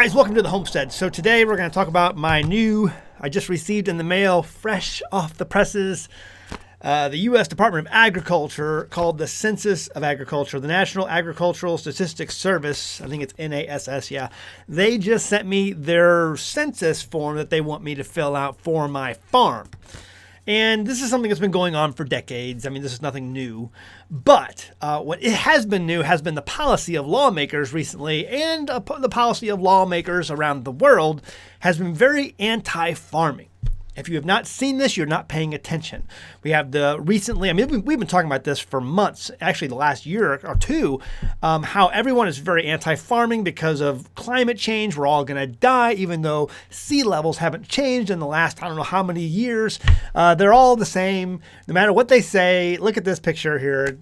guys, welcome to the Homestead. So today we're going to talk about I just received in the mail, fresh off the presses, the U.S. Department of Agriculture, called the Census of Agriculture, the National Agricultural Statistics Service. I think it's NASS, yeah. They just sent me their census form that they want me to fill out for my farm. And this is something that's been going on for decades. I mean, this is nothing new. But what it has been new has been the policy of lawmakers recently, and the policy of lawmakers around the world has been very anti-farming. If you have not seen this, you're not paying attention. We have we've been talking about this for months, actually the last year or two, how everyone is very anti-farming because of climate change. We're all going to die, even though sea levels haven't changed in the last, I don't know how many years. They're all the same, no matter what they say. Look at this picture here.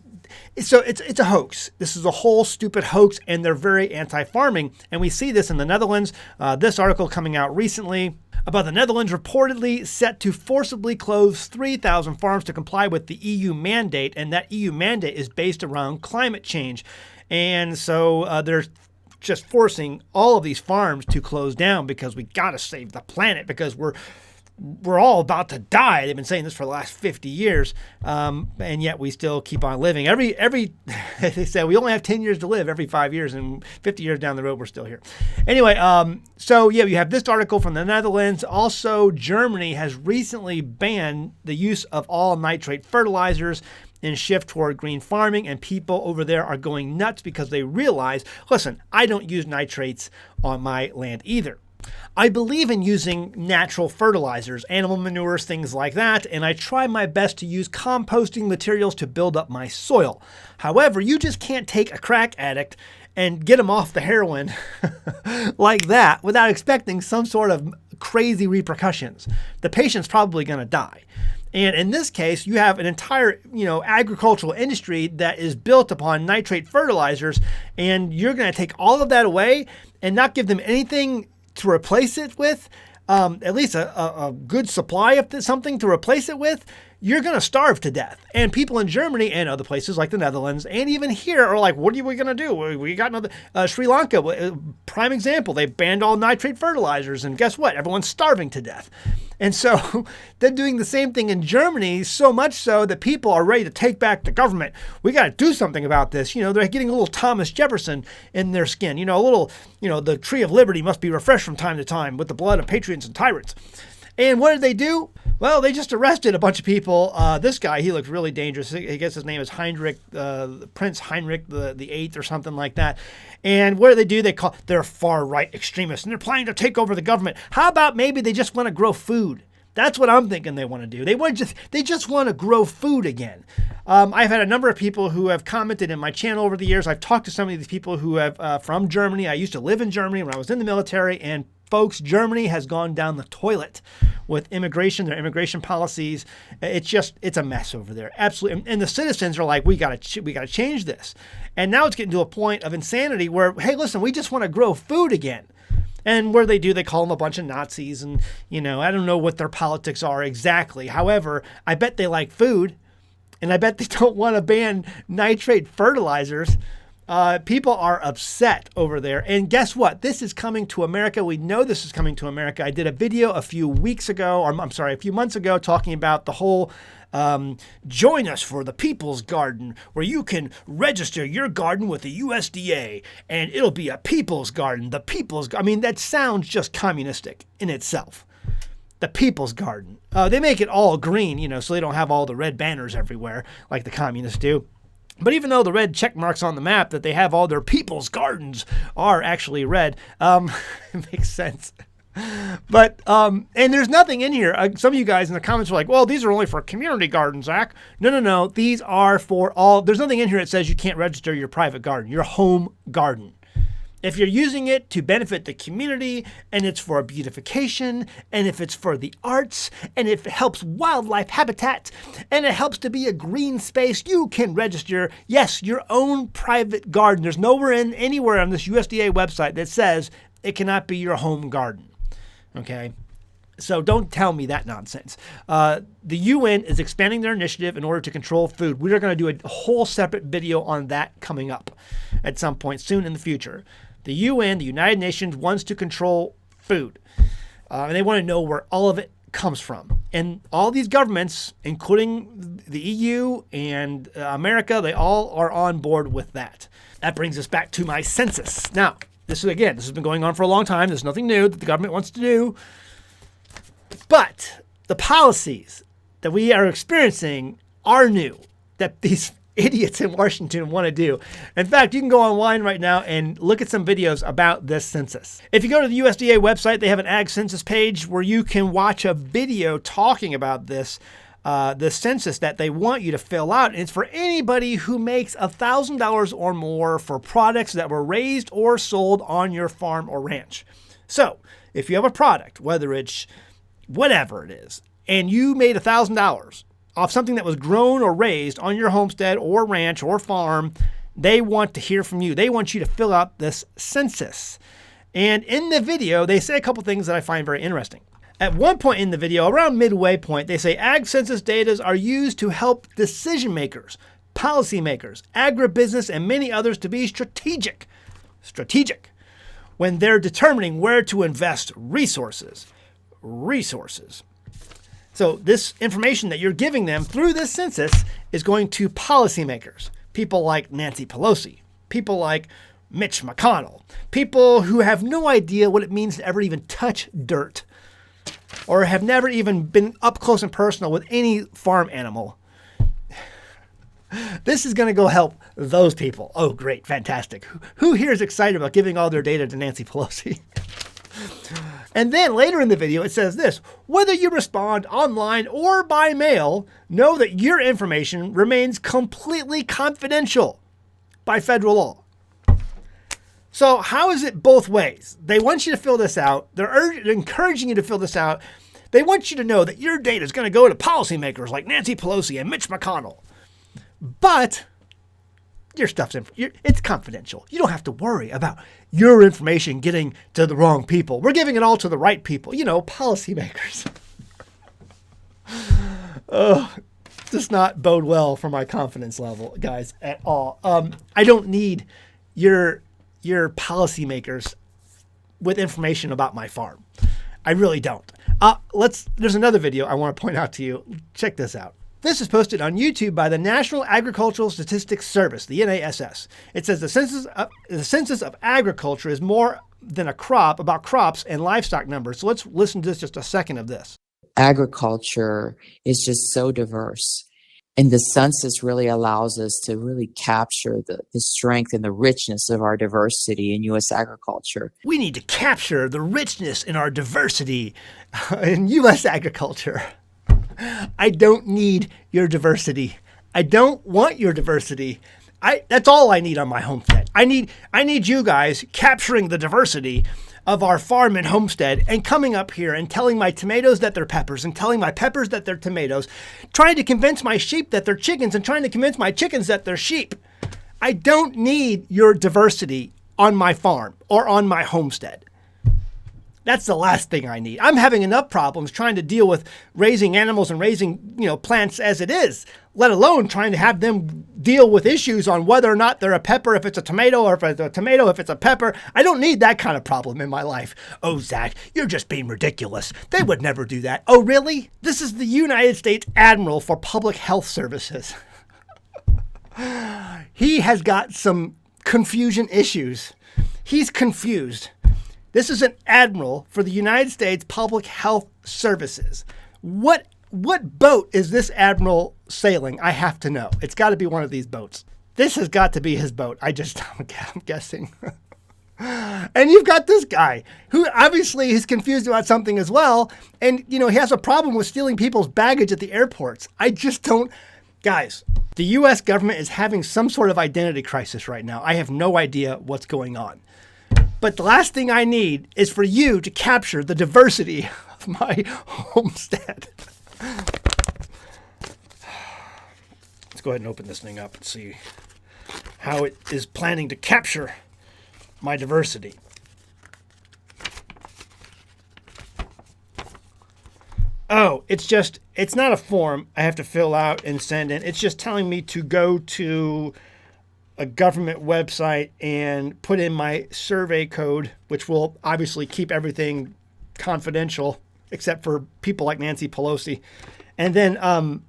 So it's a hoax. This is a whole stupid hoax, and they're very anti-farming. And we see this in the Netherlands. This article coming out recently about the Netherlands reportedly set to forcibly close 3,000 farms to comply with the EU mandate, and that EU mandate is based around climate change. And so they're just forcing all of these farms to close down because we got to save the planet, because we're all about to die. They've been saying this for the last 50 years, and yet we still keep on living. They say we only have 10 years to live every 5 years, and 50 years down the road, we're still here. Anyway, so yeah, you have this article from the Netherlands. Also, Germany has recently banned the use of all nitrate fertilizers and shift toward green farming, and people over there are going nuts because they realize, listen, I don't use nitrates on my land either. I believe in using natural fertilizers, animal manures, things like that, and I try my best to use composting materials to build up my soil. However, you just can't take a crack addict and get him off the heroin like that without expecting some sort of crazy repercussions. The patient's probably going to die. And in this case, you have an entire, agricultural industry that is built upon nitrate fertilizers, and you're going to take all of that away and not give them anything to replace it with, at least a good supply of something to replace it with. You're going to starve to death. And people in Germany and other places like the Netherlands and even here are like, what are we going to do? We got another Sri Lanka, prime example. They banned all nitrate fertilizers, and guess what? Everyone's starving to death. And so they're doing the same thing in Germany, so much so that people are ready to take back the government. We got to do something about this. They're getting a little Thomas Jefferson in their skin. The tree of liberty must be refreshed from time to time with the blood of patriots and tyrants. And what did they do? Well, they just arrested a bunch of people. This guy, he looked really dangerous. I guess his name is Heinrich, Prince Heinrich the Eighth or something like that. And what do? They're far-right extremists, and they're planning to take over the government. How about maybe they just want to grow food? That's what I'm thinking they want to do. They just want to grow food again. I've had a number of people who have commented in my channel over the years. I've talked to some of these people who have from Germany. I used to live in Germany when I was in the military, and folks, Germany has gone down the toilet with immigration, their immigration policies. It's a mess over there. Absolutely. And the citizens are like, we got to change this. And now it's getting to a point of insanity where, hey, listen, we just want to grow food again. And what do? They call them a bunch of Nazis. And, I don't know what their politics are exactly. However, I bet they like food. And I bet they don't want to ban nitrate fertilizers. People are upset over there. And guess what? This is coming to America. We know this is coming to America. I did a video a few months ago, talking about the whole join us for the People's Garden, where you can register your garden with the USDA, and it'll be a People's Garden. That sounds just communistic in itself. The People's Garden. They make it all green, so they don't have all the red banners everywhere like the communists do. But even though the red check marks on the map that they have all their people's gardens are actually red, it makes sense. But, and there's nothing in here. Some of you guys in the comments were like, well, these are only for community gardens, Zach. No. These are for all. There's nothing in here that says you can't register your private garden, your home garden. If you're using it to benefit the community, and it's for beautification, and if it's for the arts, and if it helps wildlife habitat, and it helps to be a green space, you can register, yes, your own private garden. There's anywhere on this USDA website that says it cannot be your home garden. Okay? So don't tell me that nonsense. The UN is expanding their initiative in order to control food. We are going to do a whole separate video on that coming up at some point soon in the future. The UN, the United Nations, wants to control food. And they want to know where all of it comes from. And all these governments, including the EU and America, they all are on board with that. That brings us back to my census. Now, this has been going on for a long time. There's nothing new that the government wants to do. But the policies that we are experiencing are new, that these idiots in Washington want to do. In fact, you can go online right now and look at some videos about this census. If you go to the USDA website, they have an ag census page where you can watch a video talking about this, the census that they want you to fill out. And it's for anybody who makes $1,000 or more for products that were raised or sold on your farm or ranch. So if you have a product, whether it's whatever it is, and you made $1,000 off something that was grown or raised on your homestead or ranch or farm, they want to hear from you. They want you to fill out this census. And in the video, they say a couple things that I find very interesting. At one point in the video, around midway point, they say ag census data are used to help decision makers, policymakers, agribusiness, and many others to be strategic when they're determining where to invest resources. So this information that you're giving them through this census is going to policymakers, people like Nancy Pelosi, people like Mitch McConnell, people who have no idea what it means to ever even touch dirt or have never even been up close and personal with any farm animal. This is going to go help those people. Oh, great. Fantastic. Who here is excited about giving all their data to Nancy Pelosi? And then later in the video, it says this: whether you respond online or by mail, know that your information remains completely confidential by federal law. So how is it both ways? They want you to fill this out. They're encouraging you to fill this out. They want you to know that your data is going to go to policymakers like Nancy Pelosi and Mitch McConnell. But your stuff's it's confidential. You don't have to worry about your information getting to the wrong people. We're giving it all to the right people, policymakers. Does not bode well for my confidence level, guys, at all. I don't need your policymakers with information about my farm. I really don't. There's another video I want to point out to you. Check this out. This is posted on YouTube by the National Agricultural Statistics Service, the NASS. It says the census of agriculture is more than about crops and livestock numbers. So let's listen to just a second of this. Agriculture is just so diverse. And the census really allows us to really capture the strength and the richness of our diversity in U.S. agriculture. We need to capture the richness in our diversity in U.S. agriculture. I don't need your diversity. I don't want your diversity. That's all I need on my homestead. I need you guys capturing the diversity of our farm and homestead and coming up here and telling my tomatoes that they're peppers and telling my peppers that they're tomatoes, trying to convince my sheep that they're chickens and trying to convince my chickens that they're sheep. I don't need your diversity on my farm or on my homestead. That's the last thing I need. I'm having enough problems trying to deal with raising animals and raising, plants as it is, let alone trying to have them deal with issues on whether or not they're a pepper, if it's a tomato, or if it's a tomato, if it's a pepper. I don't need that kind of problem in my life. Oh, Zach, you're just being ridiculous. They would never do that. Oh, really? This is the United States Admiral for Public Health Services. He has got some confusion issues. He's confused. This is an admiral for the United States Public Health Services. What boat is this admiral sailing? I have to know. It's got to be one of these boats. This has got to be his boat. I'm guessing. And you've got this guy who obviously is confused about something as well. And, he has a problem with stealing people's baggage at the airports. I just don't. Guys, the U.S. government is having some sort of identity crisis right now. I have no idea what's going on. But the last thing I need is for you to capture the diversity of my homestead. Let's go ahead and open this thing up and see how it is planning to capture my diversity. Oh, it's not a form I have to fill out and send in. It's just telling me to go to a government website and put in my survey code, which will obviously keep everything confidential except for people like Nancy Pelosi, and then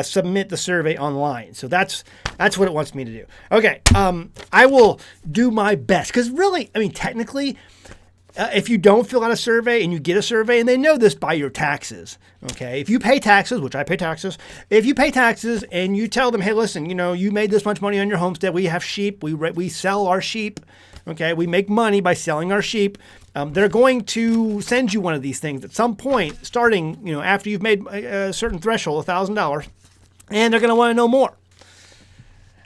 submit the survey online. So that's what it wants me to do. Okay, I will do my best, because really, I mean, technically, if you don't fill out a survey and you get a survey, and they know this by your taxes, okay? If you pay taxes, which I pay taxes, if you pay taxes and you tell them, hey, listen, you made this much money on your homestead, we have sheep, we sell our sheep, okay? We make money by selling our sheep. They're going to send you one of these things at some point, starting, after you've made a certain threshold, $1,000, and they're going to want to know more.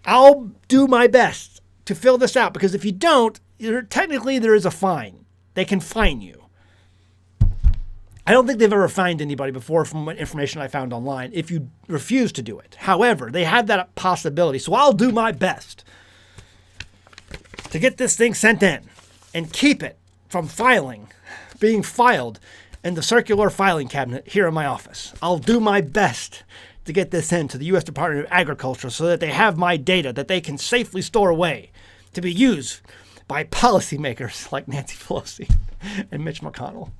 I'll do my best to fill this out, because if you don't, technically there is a fine. They can fine you. I don't think they've ever fined anybody before, from what information I found online, if you refuse to do it. However, they have that possibility. So I'll do my best to get this thing sent in and keep it from being filed in the circular filing cabinet here in my office. I'll do my best to get this into the U.S. Department of Agriculture so that they have my data that they can safely store away to be used by policymakers like Nancy Pelosi and Mitch McConnell.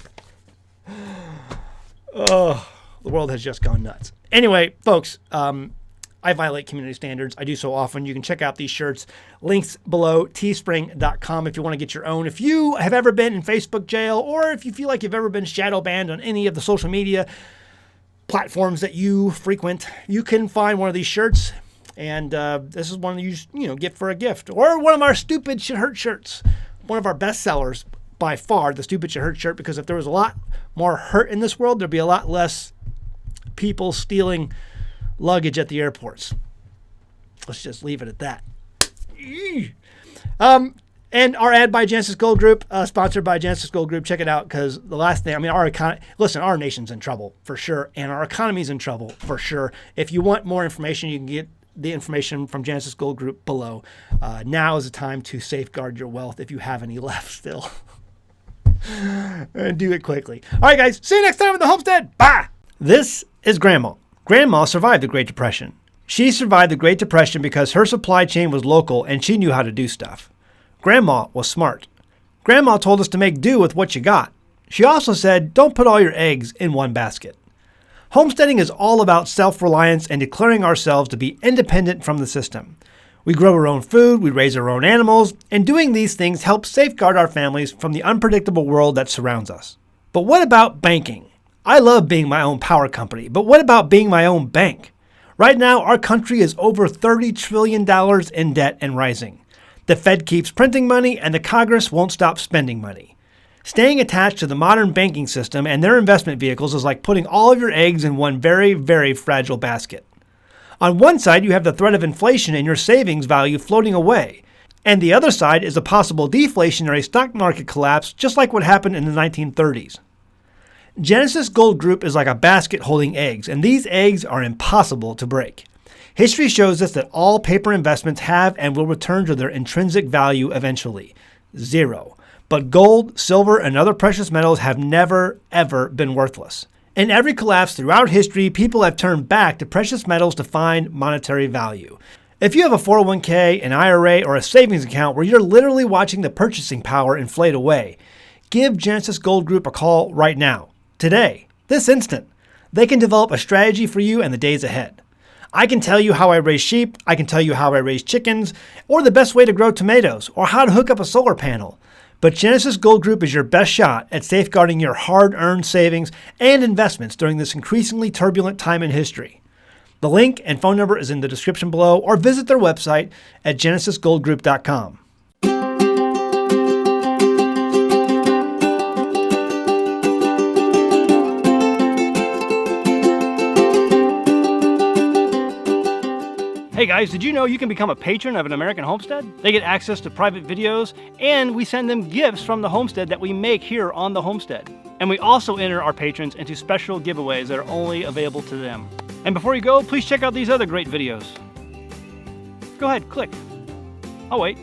Oh, the world has just gone nuts. Anyway, folks, I violate community standards. I do so often. You can check out these shirts. Links below, teespring.com, if you want to get your own. If you have ever been in Facebook jail, or if you feel like you've ever been shadow banned on any of the social media platforms that you frequent, you can find one of these shirts. And this is one you get for a gift. Or one of our Stupid Should Hurt shirts. One of our best sellers by far, the Stupid Should Hurt shirt, because if there was a lot more hurt in this world, there'd be a lot less people stealing luggage at the airports. Let's just leave it at that. And our ad by Genesis Gold Group, sponsored by Genesis Gold Group. Check it out, because the last thing, our nation's in trouble for sure, and our economy's in trouble for sure. If you want more information, you can get the information from Genesis Gold Group below. Now is the time to safeguard your wealth if you have any left still. And do it quickly. All right, guys. See you next time at the Homestead. Bye. This is Grandma. Grandma survived the Great Depression. She survived the Great Depression because her supply chain was local and she knew how to do stuff. Grandma was smart. Grandma told us to make do with what you got. She also said, don't put all your eggs in one basket. Homesteading is all about self-reliance and declaring ourselves to be independent from the system. We grow our own food, we raise our own animals, and doing these things helps safeguard our families from the unpredictable world that surrounds us. But what about banking? I love being my own power company, but what about being my own bank? Right now, our country is over $30 trillion in debt and rising. The Fed keeps printing money, and the Congress won't stop spending money. Staying attached to the modern banking system and their investment vehicles is like putting all of your eggs in one very, very fragile basket. On one side, you have the threat of inflation and your savings value floating away. And the other side is a possible deflationary stock market collapse, just like what happened in the 1930s. Genesis Gold Group is like a basket holding eggs, and these eggs are impossible to break. History shows us that all paper investments have and will return to their intrinsic value eventually. Zero. But gold, silver, and other precious metals have never, ever been worthless. In every collapse throughout history, people have turned back to precious metals to find monetary value. If you have a 401k, an IRA, or a savings account where you're literally watching the purchasing power inflate away, give Genesis Gold Group a call right now. Today. This instant. They can develop a strategy for you in the days ahead. I can tell you how I raise sheep, I can tell you how I raise chickens, or the best way to grow tomatoes, or how to hook up a solar panel. But Genesis Gold Group is your best shot at safeguarding your hard-earned savings and investments during this increasingly turbulent time in history. The link and phone number is in the description below, or visit their website at genesisgoldgroup.com. Hey guys, did you know you can become a patron of an American Homestead? They get access to private videos, and we send them gifts from the homestead that we make here on the homestead. And we also enter our patrons into special giveaways that are only available to them. And before you go, please check out these other great videos. Go ahead, click. Oh wait.